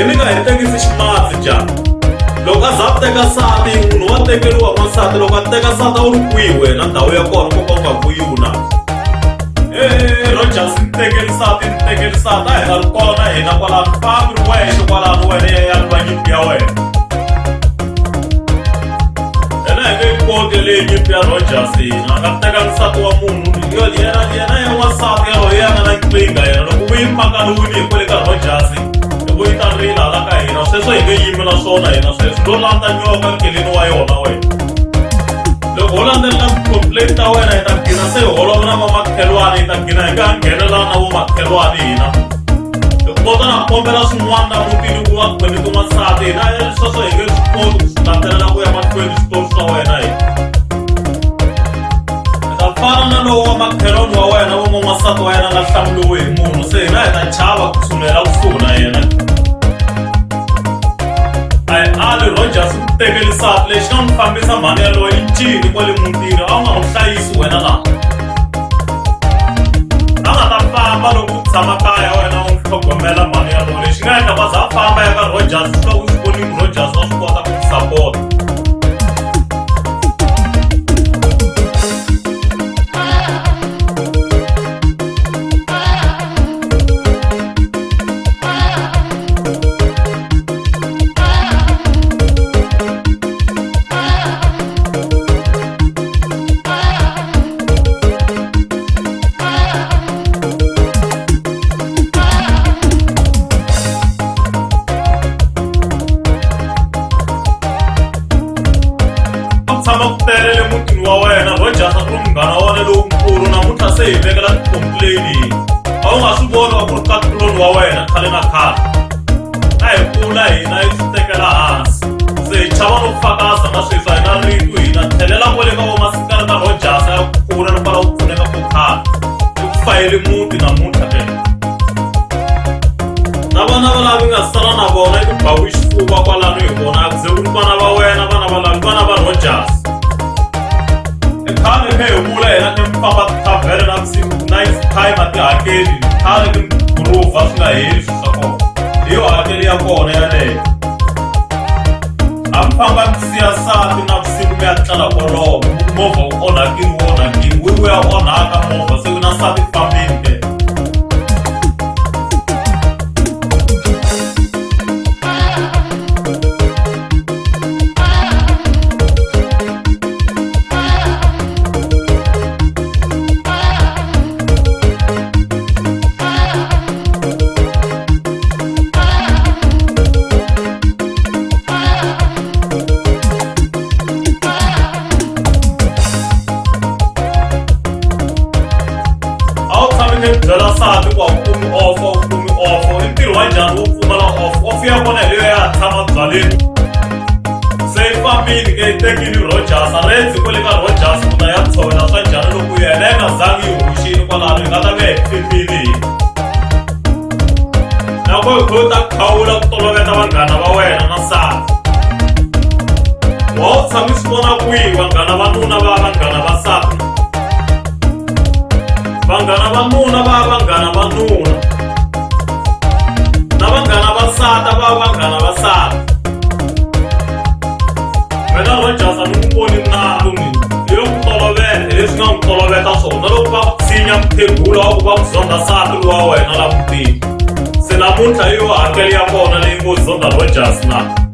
mi nga hi tekisi ximatsi njhani loko a za a teka nsati munhu wa tekeriwa n'wansati loko a teka nsati a wu ri kwihi wena ndhawu ya kona koka u nga kwihi na Rogers ni tekeli nsati a hi nga ri kona hina kwalano fambi ri wexe kwalano wena ya va nyimpi ya wena ena hi nge yi koti leyi nyimpi ya Rogers hina a nga teka nsati wa munhu yena ya n'wansati yaloyi ya nga na nkingha yena loko u yi pakanile hi kwale ka Rogers loko yi ta rila hala ka hina sweswo hi nge yimi na swona hina sweswo lo landza nyoka nkeleni wa yona wena loko ho landzelela complaint ta wena hi ta gina se hi holova na vamakhelwani hi ta gina hi nga nghenela na vomakhelwani hina loko kota na kombela swin'wana na mutini ku va khweneti n'wansati hina sweswo hi nge swi koti ku swi landzelela ku ya mahlweni switori swa wena hina fana na lowu wa makhelwani wa wena n'wansati wa yena nga hlamuriwi hi munhu se hina hi ta chava ku tshunela kusuhi na yena a hi ali Rogers ku tekeli nsati lexi nga n'wi fambisa mhani yaloyo i ncini kwale mutini a wu nga n'wi hlayisi wena laha a nga ta famba loko u tshama kaya wena u n'wi tlhogomela mhani yaloyo lexi nga endla va za a famba ya ka Rogers swi loko u swi vonini Rogers wa swi kota ku ku sapota telele mutini wa wena Rogers a ku ri munghana wa wena lowukulu namuntlha se hi vekela ti-complain a wu nga swi voni wa ku ri kakuloni wa wena khale na khale a hi kula hina yi swi tekela hansi se hi chava no fakasa na sweswi a hi na ritu hina tlhelela kwale ka vomasikana ka Rogers a ya kula no pfala ku pfuneka ko khale i ku fayele muti namuntlha na vana va lavi nga sala na vona i ku bawi xifuva kwalano hi vona a ku ze ku ri vana va wena vana va lavi vana va Rogers khale khe hi vula hina ti famba tithavhele na vusiku night time a ti hakeli khale ti guruva swi nga heli swi swa kona hi yo hakeli ya kona yaleyo a mi famba mi siya nsati na vusiku mi ya tlela kolomo movha wu onhakini wu ya onhaka movha se na nsati ku fambeni ke byela nsati ku kumi ofo i ntirho wa njhani wo pfumala off ya kona hi leyo ya tshama byaleni se i fambini ke i tekini Rogers a renzi kwale ka Rogers ku ta ya tshovela swa njhani loko yena yi nga zangi yi hoxini kwalano hi nga ta ve hi pfimbile hina loko hi kho ta khawula ku toloveta vanghana va wena na nsati wa wu tshami swi vona kwihi vanghana vanuna va vanghana va nsati vanghana va nuna va vanghana va nuna na vanghana va nsati va vanghana va nsati wena Rogers a ni n'wi voni nalo ni hi yo ku tolovela hi leswi nga n'wi toloveta swona loko va ku tshinya muthegula wa ku va ku zonda nsati lowa wena la mutini se namuntlha hi yo hakeli ya kona leyi ngo zonda Rogers na